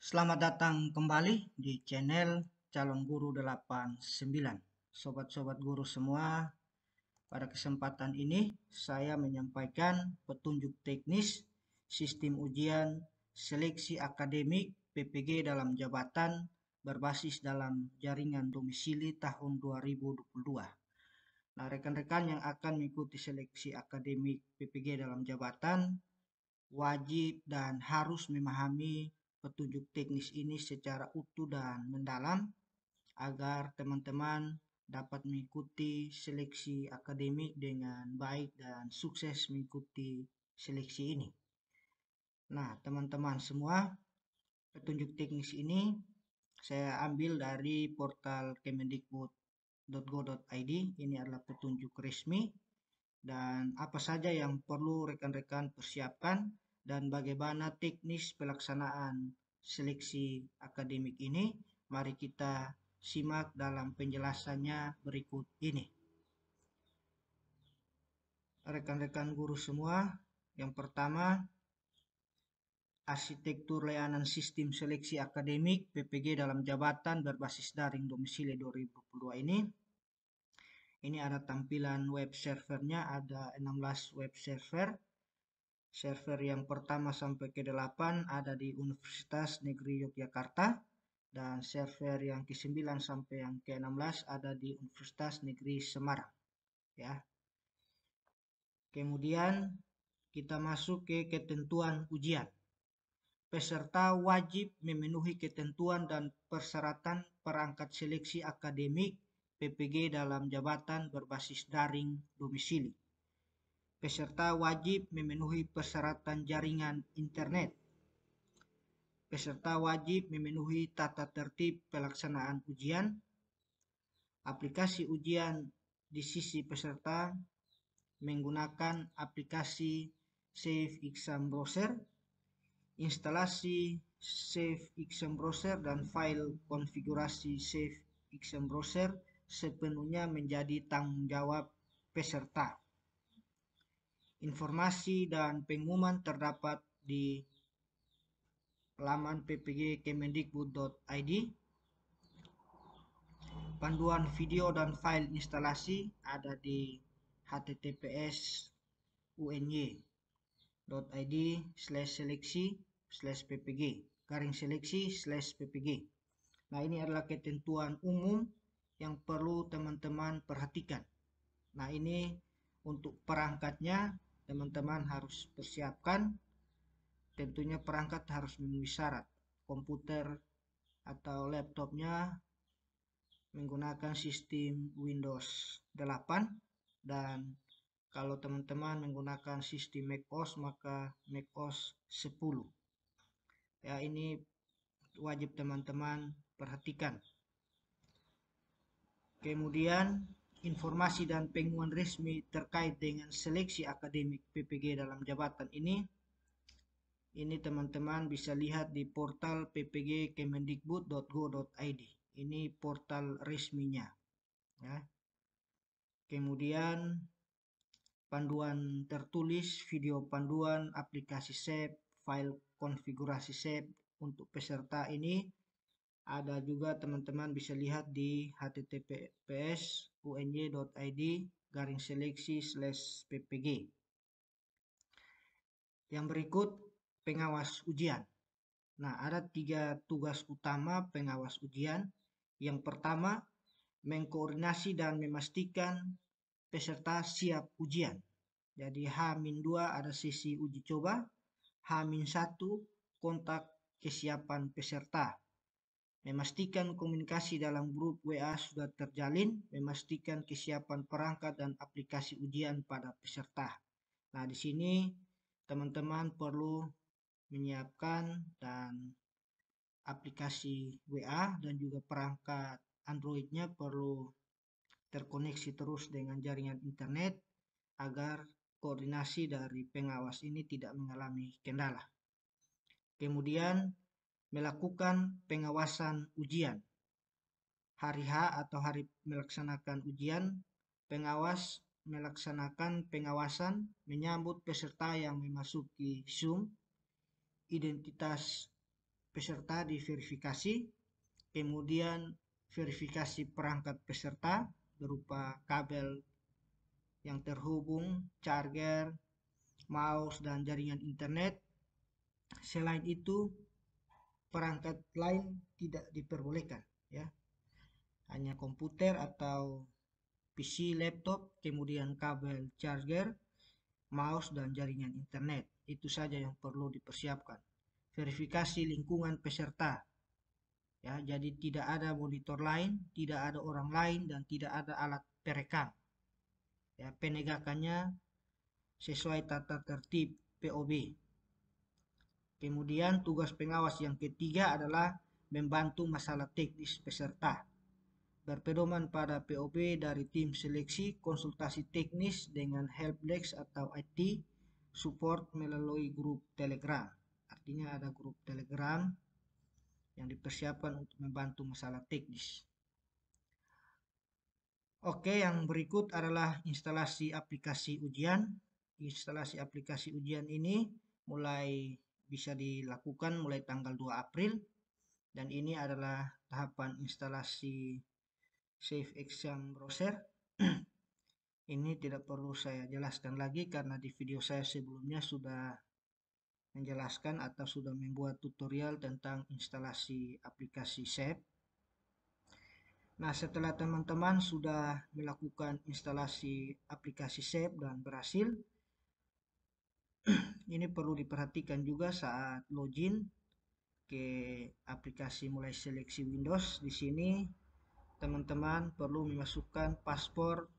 Selamat datang kembali di channel Calon Guru 89. Sobat-sobat guru semua, pada kesempatan ini saya menyampaikan petunjuk teknis sistem ujian seleksi akademik PPG dalam jabatan berbasis dalam jaringan domisili tahun 2022. Nah, rekan-rekan yang akan mengikuti seleksi akademik PPG dalam jabatan wajib dan harus memahami petunjuk teknis ini secara utuh dan mendalam agar teman-teman dapat mengikuti seleksi akademik dengan baik dan sukses mengikuti seleksi ini. Nah, teman-teman semua, petunjuk teknis ini saya ambil dari portal kemendikbud.go.id. Ini adalah petunjuk resmi dan apa saja yang perlu rekan-rekan persiapkan dan bagaimana teknis pelaksanaan seleksi akademik ini. Mari kita simak dalam penjelasannya berikut ini. Rekan-rekan guru semua, yang pertama, arsitektur layanan sistem seleksi akademik PPG dalam jabatan berbasis daring domisili 2022 ini. Ini ada tampilan web servernya, ada 16 web server. Server yang pertama sampai ke 8 ada di Universitas Negeri Yogyakarta dan server yang ke-9 sampai yang ke-16 ada di Universitas Negeri Semarang, ya. Kemudian kita masuk ke ketentuan ujian. Peserta wajib memenuhi ketentuan dan persyaratan perangkat seleksi akademik PPG dalam jabatan berbasis daring domisili. Peserta wajib memenuhi persyaratan jaringan internet. Peserta wajib memenuhi tata tertib pelaksanaan ujian. Aplikasi ujian di sisi peserta menggunakan aplikasi Safe Exam Browser. Instalasi Safe Exam Browser dan file konfigurasi Safe Exam Browser sepenuhnya menjadi tanggung jawab peserta. Informasi dan pengumuman terdapat di laman ppg.kemendikbud.id. Panduan video dan file instalasi ada di https://uny.id/seleksi/ppg. Nah, ini adalah ketentuan umum yang perlu teman-teman perhatikan. Nah, ini untuk perangkatnya teman-teman harus persiapkan. Tentunya perangkat harus memenuhi syarat. Komputer atau laptopnya menggunakan sistem Windows 8 dan kalau teman-teman menggunakan sistem macOS maka macOS 10. Ya, ini wajib teman-teman perhatikan. Kemudian informasi dan pengumuman resmi terkait dengan seleksi akademik PPG dalam jabatan ini teman-teman bisa lihat di portal ppg.kemendikbud.go.id. Ini portal resminya, ya. Kemudian panduan tertulis, video panduan, aplikasi SAFE, file konfigurasi SAFE untuk peserta ini ada juga teman-teman bisa lihat di https://uny.id/seleksi/ppg. Yang berikut pengawas ujian. Nah, ada 3 tugas utama pengawas ujian. Yang pertama, mengkoordinasi dan memastikan peserta siap ujian. Jadi H-2 ada sesi uji coba, H-1 kontak kesiapan peserta. Memastikan komunikasi dalam grup WA sudah terjalin, memastikan kesiapan perangkat dan aplikasi ujian pada peserta. Nah, di sini teman-teman perlu menyiapkan dan aplikasi WA dan juga perangkat Android-nya perlu terkoneksi terus dengan jaringan internet agar koordinasi dari pengawas ini tidak mengalami kendala. Kemudian melakukan pengawasan ujian. Hari H atau hari melaksanakan ujian, pengawas melaksanakan pengawasan menyambut peserta yang memasuki Zoom, identitas peserta diverifikasi, kemudian verifikasi perangkat peserta berupa kabel yang terhubung, charger, mouse, dan jaringan internet. Selain itu, perangkat lain tidak diperbolehkan, ya. Hanya komputer atau PC, laptop, kemudian kabel charger, mouse, dan jaringan internet. Itu saja yang perlu dipersiapkan. Verifikasi lingkungan peserta. Ya, jadi tidak ada monitor lain, tidak ada orang lain, dan tidak ada alat perekam. Ya, penegakannya sesuai tata tertib POB. Kemudian tugas pengawas yang ketiga adalah membantu masalah teknis peserta. Berpedoman pada POB dari tim seleksi, konsultasi teknis dengan helpdesk atau IT, support melalui grup Telegram. Artinya ada grup Telegram yang dipersiapkan untuk membantu masalah teknis. Oke, yang berikut adalah instalasi aplikasi ujian. Instalasi aplikasi ujian ini mulai bisa dilakukan mulai tanggal 2 April. Dan ini adalah tahapan instalasi Safe Exam Browser. Ini tidak perlu saya jelaskan lagi karena di video saya sebelumnya sudah menjelaskan atau sudah membuat tutorial tentang instalasi aplikasi Safe. Nah, setelah teman-teman sudah melakukan instalasi aplikasi Safe dan berhasil, ini perlu diperhatikan juga saat login ke aplikasi mulai seleksi Windows. Di sini teman-teman perlu memasukkan paspor,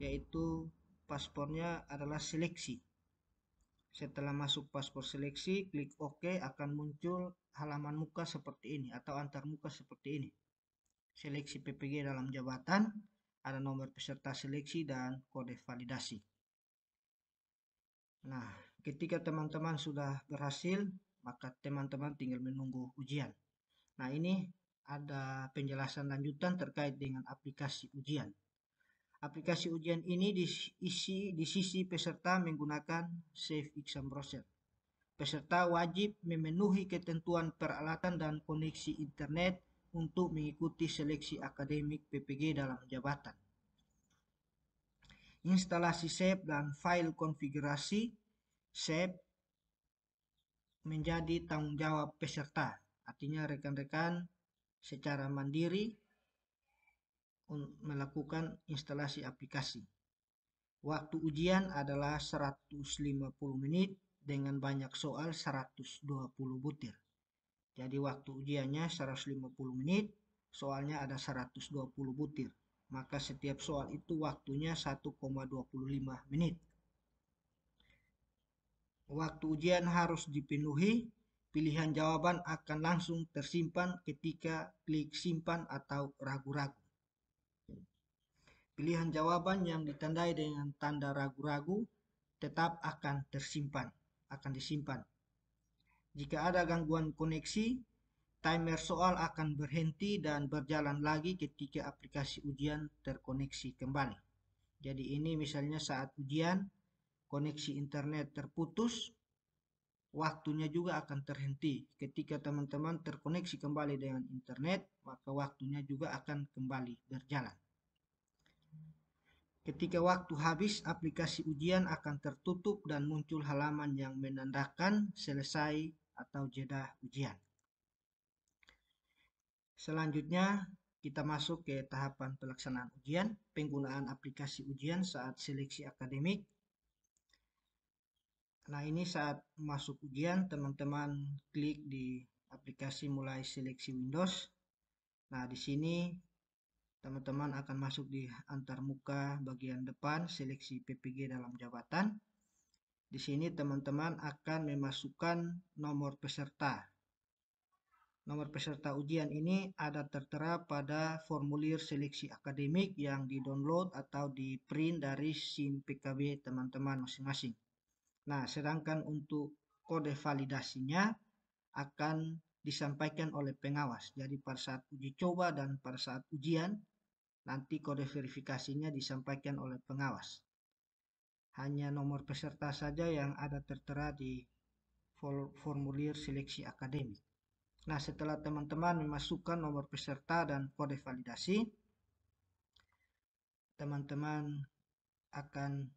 yaitu paspornya adalah seleksi. Setelah masuk paspor seleksi, klik OK, akan muncul halaman muka seperti ini atau antar muka seperti ini. Seleksi PPG dalam jabatan, ada nomor peserta seleksi dan kode validasi. Nah, ketika teman-teman sudah berhasil, maka teman-teman tinggal menunggu ujian. Nah, ini ada penjelasan lanjutan terkait dengan aplikasi ujian. Aplikasi ujian ini diisi di sisi peserta menggunakan Safe Exam Browser. Peserta wajib memenuhi ketentuan peralatan dan koneksi internet untuk mengikuti seleksi akademik PPG dalam jabatan. Instalasi Safe dan file konfigurasi Safe menjadi tanggung jawab peserta. Artinya rekan-rekan secara mandiri melakukan instalasi aplikasi. Waktu ujian adalah 150 menit dengan banyak soal 120 butir. Jadi waktu ujiannya 150 menit, soalnya ada 120 butir. Maka setiap soal itu waktunya 1,25 menit. Waktu ujian harus dipenuhi, pilihan jawaban akan langsung tersimpan ketika klik simpan atau ragu-ragu. Pilihan jawaban yang ditandai dengan tanda ragu-ragu tetap akan disimpan. Jika ada gangguan koneksi, timer soal akan berhenti dan berjalan lagi ketika aplikasi ujian terkoneksi kembali. Jadi ini misalnya saat ujian, koneksi internet terputus, waktunya juga akan terhenti. Ketika teman-teman terkoneksi kembali dengan internet, maka waktunya juga akan kembali berjalan. Ketika waktu habis, aplikasi ujian akan tertutup dan muncul halaman yang menandakan selesai atau jeda ujian. Selanjutnya, kita masuk ke tahapan pelaksanaan ujian, penggunaan aplikasi ujian saat seleksi akademik. Nah, ini saat masuk ujian, teman-teman klik di aplikasi mulai seleksi Windows. Nah, di sini teman-teman akan masuk di antarmuka bagian depan seleksi PPG dalam jabatan. Di sini teman-teman akan memasukkan nomor peserta. Nomor peserta ujian ini ada tertera pada formulir seleksi akademik yang di-download atau di-print dari SIM PKB teman-teman masing-masing. Nah, sedangkan untuk kode validasinya akan disampaikan oleh pengawas. Jadi pada saat uji coba dan pada saat ujian, nanti kode verifikasinya disampaikan oleh pengawas. Hanya nomor peserta saja yang ada tertera di formulir seleksi akademik. Nah, setelah teman-teman memasukkan nomor peserta dan kode validasi, teman-teman akan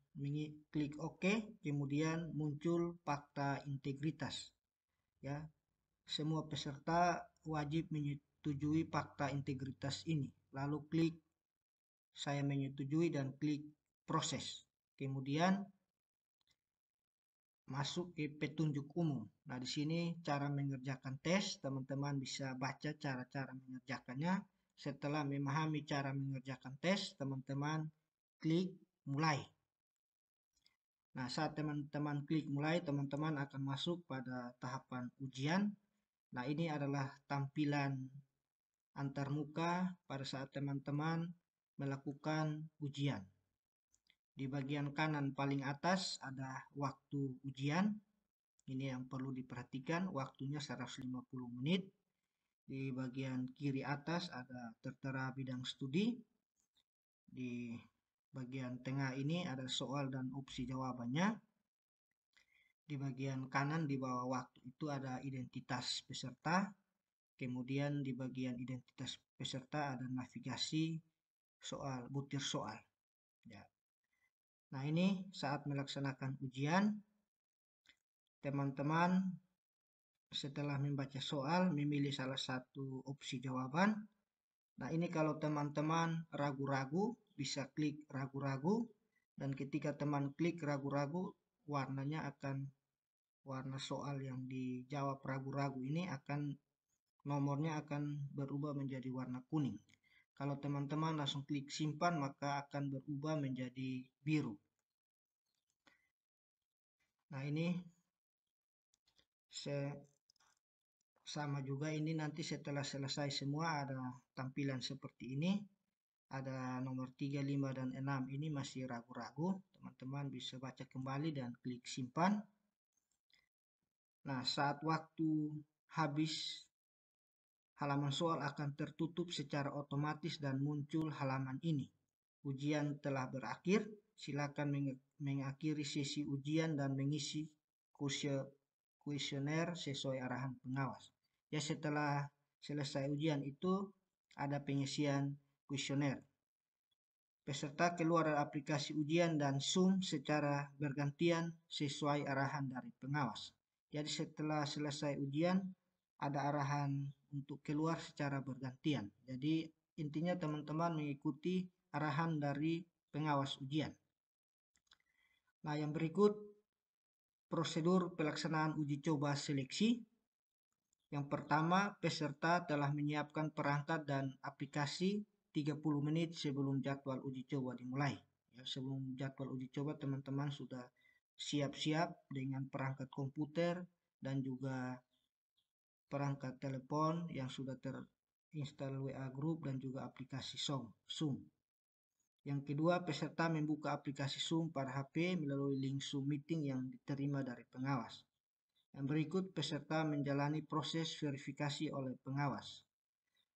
klik OK, kemudian muncul fakta integritas. Ya, semua peserta wajib menyetujui fakta integritas ini. Lalu klik saya menyetujui dan klik proses. Kemudian masuk ke petunjuk umum. Nah, di sini cara mengerjakan tes, teman-teman bisa baca cara-cara mengerjakannya. Setelah memahami cara mengerjakan tes, teman-teman klik mulai. Nah, saat teman-teman klik mulai, teman-teman akan masuk pada tahapan ujian. Nah, ini adalah tampilan antarmuka pada saat teman-teman melakukan ujian. Di bagian kanan paling atas ada waktu ujian. Ini yang perlu diperhatikan, waktunya 150 menit. Di bagian kiri atas ada tertera bidang studi. Di bagian tengah ini ada soal dan opsi jawabannya. Di bagian kanan di bawah waktu itu ada identitas peserta. Kemudian di bagian identitas peserta ada navigasi soal, butir soal. Ya. Nah, ini saat melaksanakan ujian, teman-teman setelah membaca soal memilih salah satu opsi jawaban. Nah, ini kalau teman-teman ragu-ragu bisa klik ragu-ragu, dan ketika teman klik ragu-ragu, warnanya akan warna soal yang dijawab ragu-ragu ini akan nomornya akan berubah menjadi warna kuning. Kalau teman-teman langsung klik simpan, maka akan berubah menjadi biru. Nah, ini sama juga, ini nanti setelah selesai semua ada tampilan seperti ini. Ada nomor 3, 5, dan 6 ini masih ragu-ragu. Teman-teman bisa baca kembali dan klik simpan. Nah, saat waktu habis, halaman soal akan tertutup secara otomatis dan muncul halaman ini. Ujian telah berakhir. Silakan mengakhiri sesi ujian dan mengisi kuesioner sesuai arahan pengawas. Ya, setelah selesai ujian itu ada pengisian kuesioner. Peserta keluar dari aplikasi ujian dan Zoom secara bergantian sesuai arahan dari pengawas. Jadi setelah selesai ujian ada arahan untuk keluar secara bergantian. Jadi intinya teman-teman mengikuti arahan dari pengawas ujian. Nah, yang berikut prosedur pelaksanaan uji coba seleksi. Yang pertama, peserta telah menyiapkan perangkat dan aplikasi 30 menit sebelum jadwal uji coba dimulai. Ya, sebelum jadwal uji coba, teman-teman sudah siap-siap dengan perangkat komputer dan juga perangkat telepon yang sudah terinstall WA Group dan juga aplikasi Zoom. Yang kedua, peserta membuka aplikasi Zoom pada HP melalui link Zoom meeting yang diterima dari pengawas. Yang berikut, peserta menjalani proses verifikasi oleh pengawas.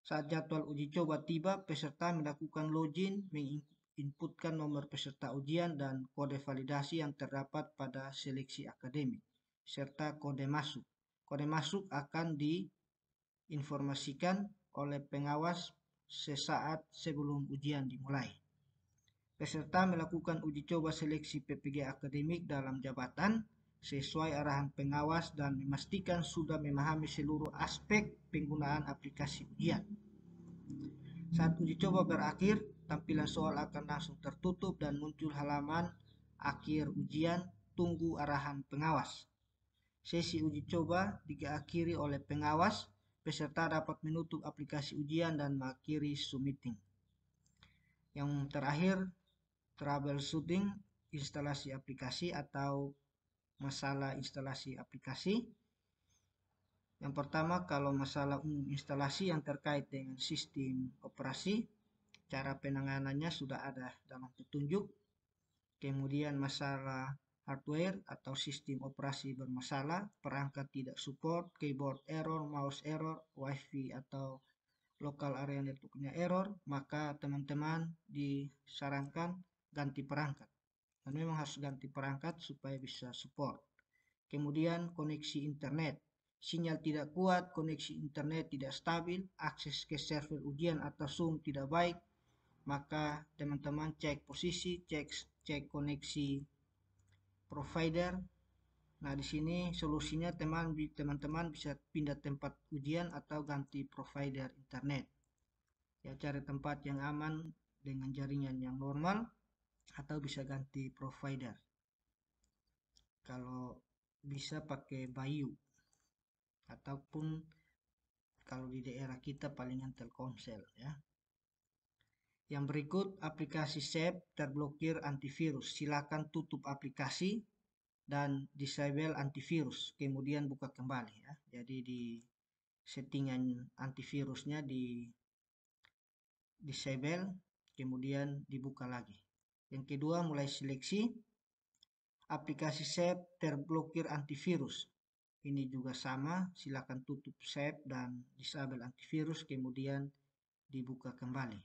Saat jadwal uji coba tiba, peserta melakukan login, menginputkan nomor peserta ujian dan kode validasi yang terdapat pada seleksi akademik, serta kode masuk. Kode masuk akan diinformasikan oleh pengawas sesaat sebelum ujian dimulai. Peserta melakukan uji coba seleksi PPG akademik dalam jabatan sesuai arahan pengawas dan memastikan sudah memahami seluruh aspek penggunaan aplikasi ujian. Saat uji coba berakhir, tampilan soal akan langsung tertutup dan muncul halaman akhir ujian, tunggu arahan pengawas. Sesi uji coba diakhiri oleh pengawas, peserta dapat menutup aplikasi ujian dan mengakhiri Zoom meeting. Yang terakhir, troubleshooting instalasi aplikasi atau masalah instalasi aplikasi. Yang pertama, kalau masalah instalasi yang terkait dengan sistem operasi, cara penanganannya sudah ada dalam petunjuk. Kemudian masalah hardware atau sistem operasi bermasalah, perangkat tidak support, keyboard error, mouse error, wifi atau local area networknya error, maka teman-teman disarankan ganti perangkat. Dan memang harus ganti perangkat supaya bisa support. Kemudian koneksi internet. sinyal tidak kuat, koneksi internet tidak stabil, akses ke server ujian atau Zoom tidak baik, maka teman-teman cek posisi, cek koneksi provider. Nah, di sini solusinya teman-teman bisa pindah tempat ujian atau ganti provider internet. Ya, cari tempat yang aman dengan jaringan yang normal atau bisa ganti provider. Kalau bisa pakai Bayu ataupun kalau di daerah kita palingan Telkomsel ya. Yang berikut aplikasi Save terblokir antivirus. Silakan tutup aplikasi dan disable antivirus, kemudian buka kembali ya. Jadi di settingan antivirusnya di disable, kemudian dibuka lagi. Yang kedua, mulai seleksi aplikasi Save terblokir antivirus. Ini juga sama, silakan tutup Save dan disable antivirus, kemudian dibuka kembali.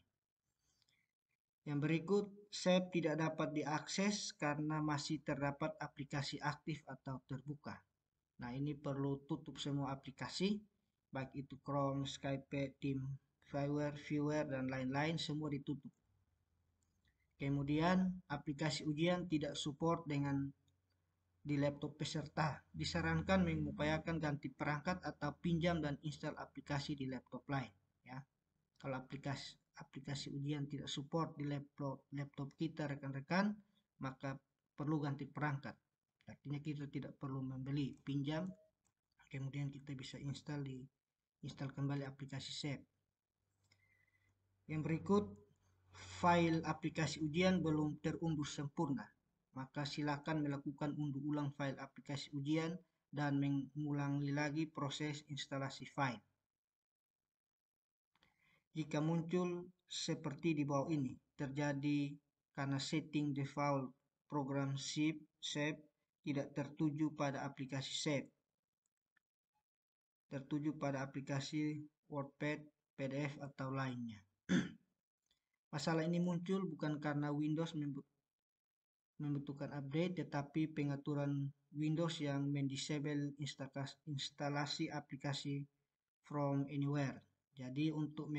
Yang berikut, Save tidak dapat diakses karena masih terdapat aplikasi aktif atau terbuka. Nah, ini perlu tutup semua aplikasi, baik itu Chrome, Skype, Teams, Viewer, dan lain-lain, semua ditutup. Kemudian, aplikasi ujian tidak support dengan di laptop peserta. Disarankan mengupayakan ganti perangkat atau pinjam dan install aplikasi di laptop lain. Ya. Kalau aplikasi ujian tidak support di laptop kita rekan-rekan, maka perlu ganti perangkat. Artinya kita tidak perlu membeli, pinjam, kemudian kita bisa install kembali aplikasi Save. Yang berikut, file aplikasi ujian belum terunduh sempurna. Maka silakan melakukan unduh ulang file aplikasi ujian dan mengulangi lagi proses instalasi file. Jika muncul seperti di bawah ini, terjadi karena setting default program Save tidak tertuju pada aplikasi Save, tertuju pada aplikasi WordPad, PDF, atau lainnya. Masalah ini muncul bukan karena Windows membutuhkan update, tetapi pengaturan Windows yang mendisable instalasi aplikasi from anywhere. Jadi untuk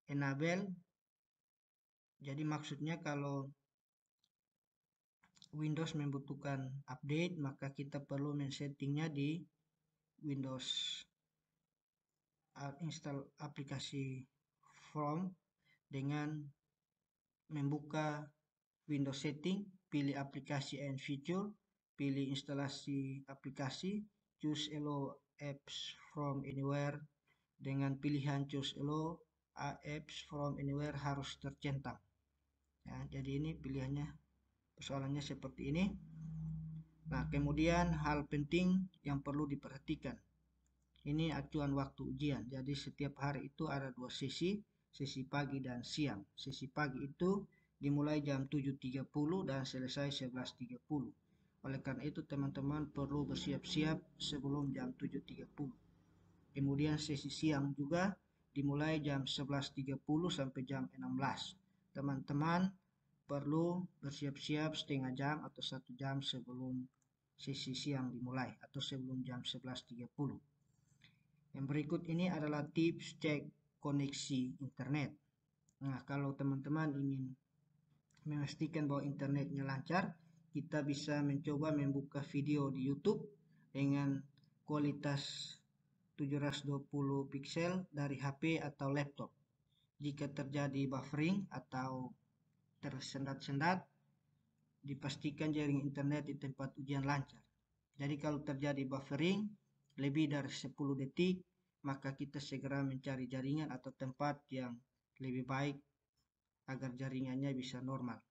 enable, jadi maksudnya kalau Windows membutuhkan update, maka kita perlu men-settingnya di Windows install aplikasi from dengan membuka Windows setting, pilih aplikasi and feature, pilih instalasi aplikasi, choose allow apps from anywhere. Dengan pilihan choose allow apps from anywhere harus tercentang. Ya, jadi ini pilihannya, persoalannya seperti ini. Nah, kemudian hal penting yang perlu diperhatikan. Ini acuan waktu ujian. Jadi setiap hari itu ada 2 sesi pagi dan siang. Sesi pagi itu dimulai jam 7.30 dan selesai 11.30. Oleh karena itu teman-teman perlu bersiap-siap sebelum jam 7.30. Kemudian sesi siang juga dimulai jam 11.30 sampai jam 16. Teman-teman perlu bersiap-siap setengah jam atau 1 jam sebelum sesi siang dimulai atau sebelum jam 11.30. Yang berikut ini adalah tips cek koneksi internet. Nah, kalau teman-teman ingin memastikan bahwa internetnya lancar, kita bisa mencoba membuka video di YouTube dengan kualitas 720 pixel dari HP atau laptop. Jika terjadi buffering atau tersendat-sendat, dipastikan jaringan internet di tempat ujian lancar. Jadi kalau terjadi buffering lebih dari 10 detik, maka kita segera mencari jaringan atau tempat yang lebih baik agar jaringannya bisa normal.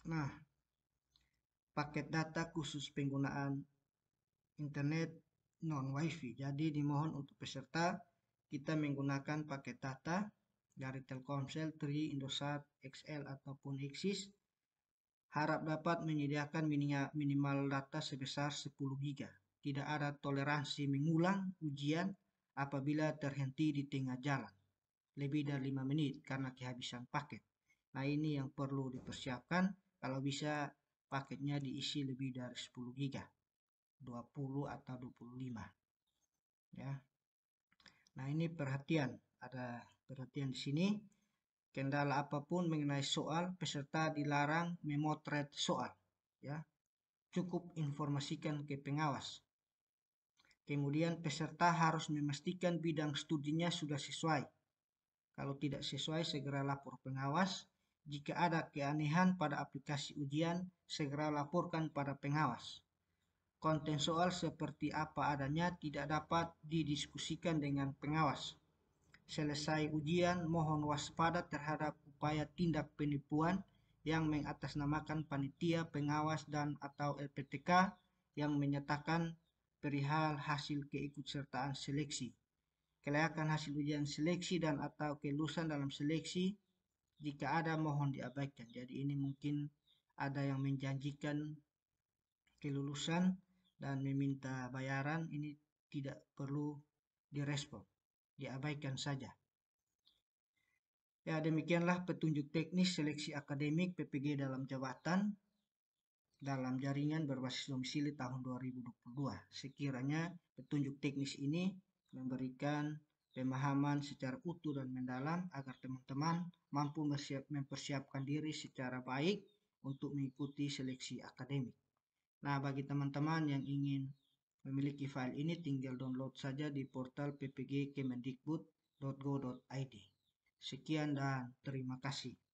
Nah, paket data khusus penggunaan internet non-wifi. Jadi dimohon untuk peserta kita menggunakan paket data dari Telkomsel, Tri, Indosat, XL ataupun Axis. Harap dapat menyediakan minimal data sebesar 10 GB. Tidak ada toleransi mengulang ujian apabila terhenti di tengah jalan lebih dari 5 menit karena kehabisan paket. Nah, ini yang perlu dipersiapkan. Kalau bisa paketnya diisi lebih dari 10 GB. 20 atau 25 ya. Nah, ini ada perhatian di sini. Kendala apapun mengenai soal, peserta dilarang memotret soal ya. Cukup informasikan ke pengawas. Kemudian peserta harus memastikan bidang studinya sudah sesuai. Kalau tidak sesuai, segera lapor pengawas. Jika ada keanehan pada aplikasi ujian, segera laporkan pada pengawas. Konten soal seperti apa adanya tidak dapat didiskusikan dengan pengawas. Selesai ujian, mohon waspada terhadap upaya tindak penipuan yang mengatasnamakan panitia, pengawas, dan atau LPTK yang menyatakan perihal hasil keikutsertaan seleksi. Kelayakan hasil ujian seleksi dan atau kelulusan dalam seleksi, jika ada mohon diabaikan. Jadi ini mungkin ada yang menjanjikan kelulusan dan meminta bayaran, ini tidak perlu direspon, diabaikan saja. Ya, demikianlah petunjuk teknis seleksi akademik PPG dalam jabatan dalam jaringan berbasis domisili tahun 2022. Sekiranya petunjuk teknis ini memberikan pemahaman secara utuh dan mendalam agar teman-teman mampu mempersiapkan diri secara baik untuk mengikuti seleksi akademik. Nah, bagi teman-teman yang ingin memiliki file ini, tinggal download saja di portal ppg.kemendikbud.go.id. Sekian dan terima kasih.